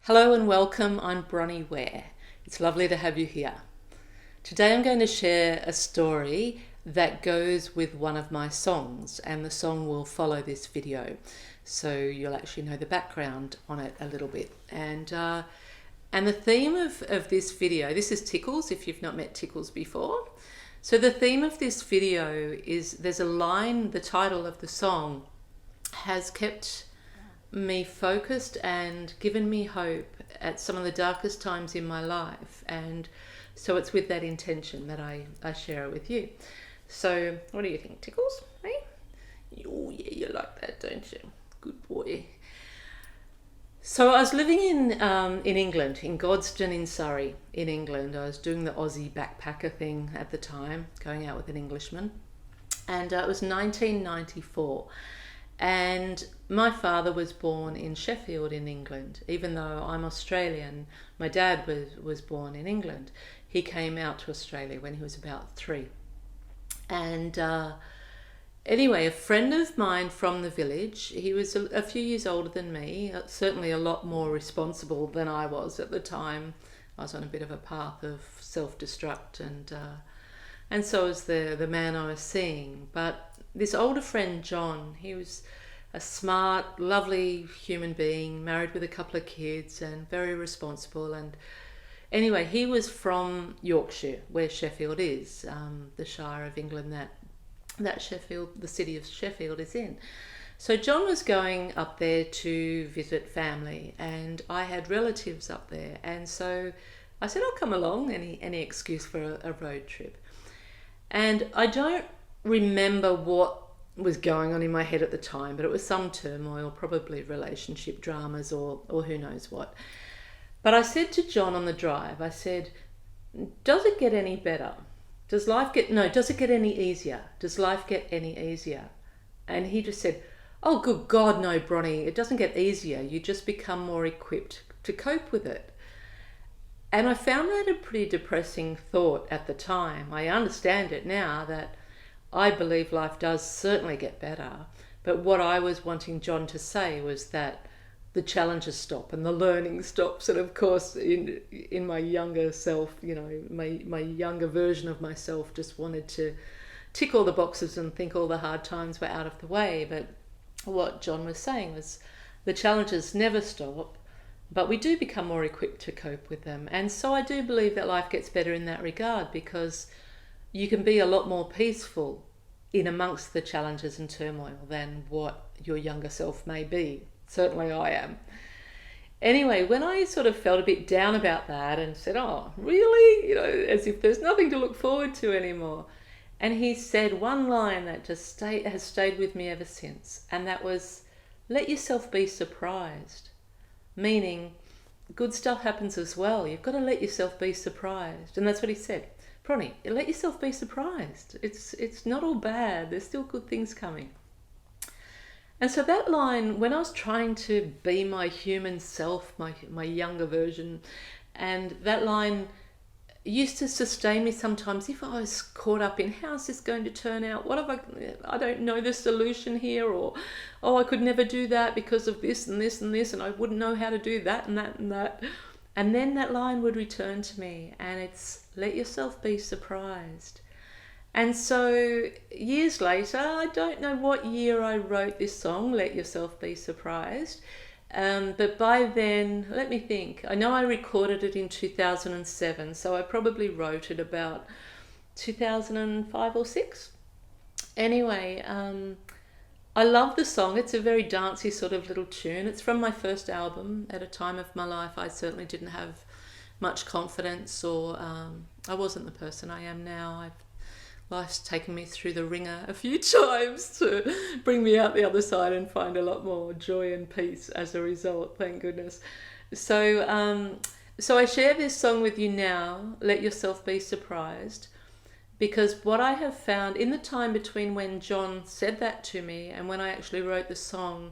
Hello and welcome, I'm Bronnie Ware. It's lovely to have you here. Today I'm going to share a story that goes with one of my songs, and the song will follow this video. So you'll actually know the background on it a little bit. And the theme of this video, this is Tickles, if you've not met Tickles before. So the theme of this video is, there's a line, the title of the song has kept me focused and given me hope at some of the darkest times in my life, and so it's with that intention that I share it with you. So what do you think, Tickles? Hey? Oh yeah, you like that, don't you? Good boy. So I was living in England, in Godstone in Surrey in England. I was doing the Aussie backpacker thing at the time, going out with an Englishman, and it was 1994. And my father was born in Sheffield in England. Even though I'm Australian, my dad was born in England. He came out to Australia when he was about 3. And anyway, a friend of mine from the village, he was a few years older than me, certainly a lot more responsible than I was at the time. I was on a bit of a path of self-destruct, and so was the man I was seeing. But this older friend, John, he was a smart, lovely human being, married with a couple of kids and very responsible. And anyway, he was from Yorkshire, where Sheffield is, the Shire of England that Sheffield, the city of Sheffield, is in. So John was going up there to visit family, and I had relatives up there. And so I said, I'll come along, any excuse for a road trip. And I don't remember what was going on in my head at the time, but it was some turmoil, probably relationship dramas or who knows what. But I said to John on the drive, I said, does it get any better? Does it get any easier? Does life get any easier? And he just said, oh, good God, no, Bronnie, it doesn't get easier. You just become more equipped to cope with it. And I found that a pretty depressing thought at the time. I understand it now, that I believe life does certainly get better, but what I was wanting John to say was that the challenges stop and the learning stops. And of course, in my younger self, my younger version of myself just wanted to tick all the boxes and think all the hard times were out of the way. But what John was saying was the challenges never stop, but we do become more equipped to cope with them. And so I do believe that life gets better in that regard, because you can be a lot more peaceful in amongst the challenges and turmoil than what your younger self may be. Certainly I am. Anyway, when I sort of felt a bit down about that and said, oh, really? As if there's nothing to look forward to anymore. And he said one line that just has stayed with me ever since, and that was, let yourself be surprised. Meaning, good stuff happens as well. You've got to let yourself be surprised. And that's what he said. Bronnie, let yourself be surprised. It's not all bad. There's still good things coming. And so that line, when I was trying to be my human self, my younger version, and that line used to sustain me sometimes if I was caught up in, how's this going to turn out? What if I don't know the solution here, or, oh, I could never do that because of this and this and this, and I wouldn't know how to do that and that and that. And then that line would return to me, and it's, let yourself be surprised. And so years later, I don't know what year I wrote this song, Let Yourself Be Surprised, but by then, let me think, I know I recorded it in 2007, so I probably wrote it about 2005 or 6. Anyway, I love the song. It's a very dancey sort of little tune. It's from my first album. At a time of my life, I certainly didn't have much confidence, or I wasn't the person I am now. Life's taken me through the ringer a few times to bring me out the other side and find a lot more joy and peace as a result, thank goodness. So I share this song with you now, Let Yourself Be Surprised, because what I have found in the time between when John said that to me and when I actually wrote the song,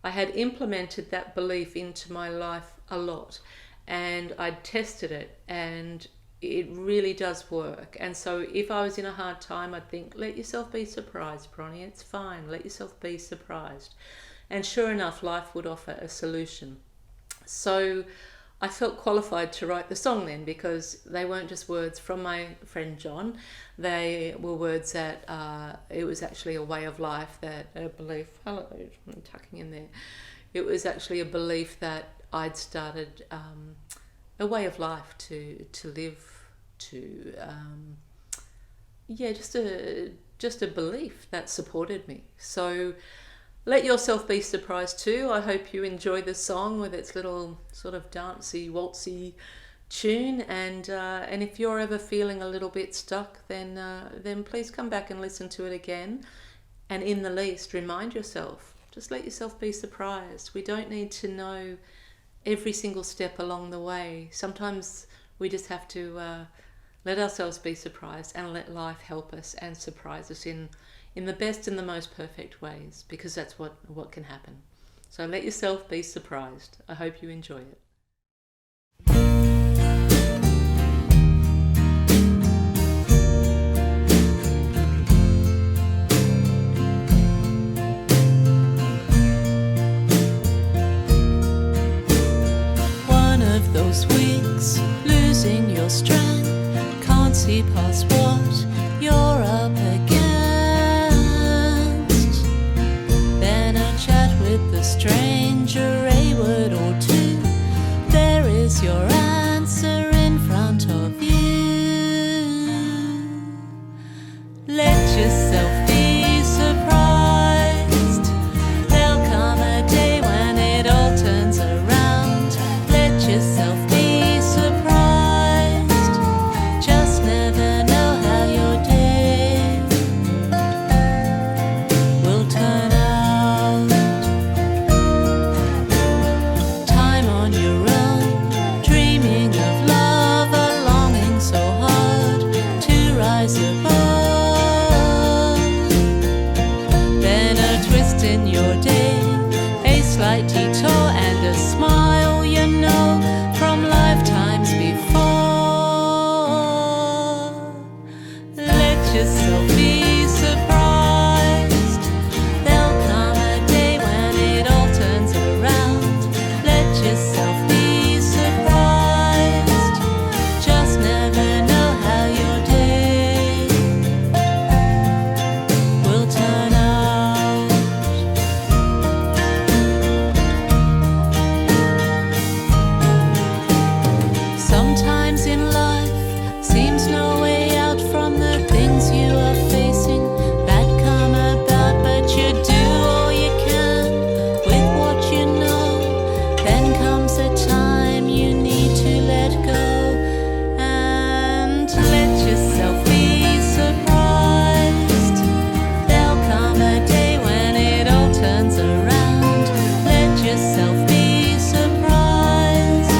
I had implemented that belief into my life a lot, and I'd tested it, and it really does work. And so if I was in a hard time, I'd think, let yourself be surprised, Bronnie, it's fine, let yourself be surprised. And sure enough, life would offer a solution. So I felt qualified to write the song then, because they weren't just words from my friend John. They were words that it was actually a way of life, that a belief. Hello, I'm tucking in there. It was actually a belief that I'd started a way of life to live, to just a belief that supported me. So let yourself be surprised too. I hope you enjoy the song with its little sort of dancey, waltzy tune. And if you're ever feeling a little bit stuck, then please come back and listen to it again. And in the least, remind yourself. Just let yourself be surprised. We don't need to know every single step along the way. Sometimes we just have to let ourselves be surprised and let life help us and surprise us in the best and the most perfect ways, because that's what can happen. So let yourself be surprised. I hope you enjoy it. One of those weeks, losing your strength, can't see past what you're up against. Then a chat with the stranger, a word or two, there is your answer in front of you. Let yourself be surprised. There'll come a day when it all turns around. Let yourself be surprised. Just never know how your day will turn out. Time on your own, dreaming of love, a longing so hard to rise above. Then a twist in your day, a slight detour and a smile you know from lifetimes before. Let yourself be surprised. There'll come a day when it all turns around. Let yourself be surprised. Just never know how your day will turn out. Sometimes in life seems no way out from the things you are facing that come about, but you do all you can with what you know. Then comes a time you need to let go and let yourself be surprised. There'll come a day when it all turns around. Let yourself be surprised.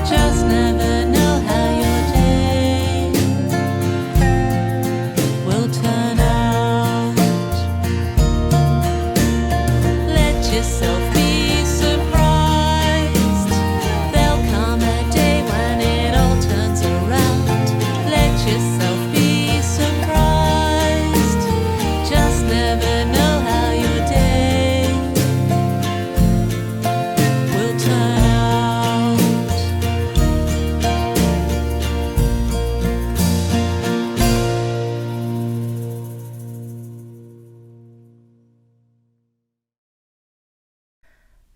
Just never know how your day will turn out. Let yourself be surprised. There'll come a day when it all turns around. Let yourself be surprised. Just never know how your day will turn out.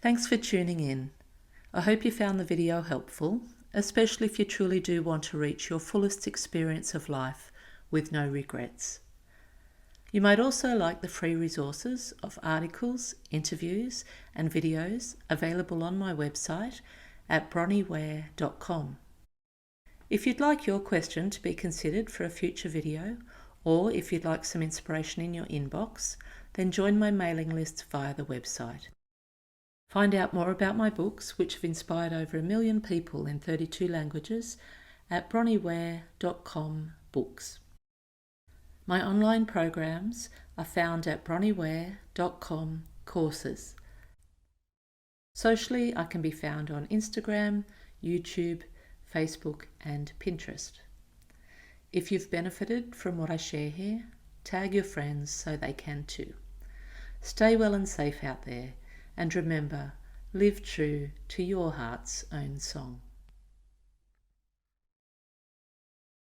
Thanks for tuning in. I hope you found the video helpful, especially if you truly do want to reach your fullest experience of life with no regrets. You might also like the free resources of articles, interviews and videos available on my website at bronieware.com. If you'd like your question to be considered for a future video, or if you'd like some inspiration in your inbox, then join my mailing list via the website. Find out more about my books, which have inspired over 1 million people in 32 languages, at bronieware.com/books. My online programs are found at bronieware.com/courses. Socially, I can be found on Instagram, YouTube, Facebook and Pinterest. If you've benefited from what I share here, tag your friends so they can too. Stay well and safe out there, and remember, Live true to your heart's own song.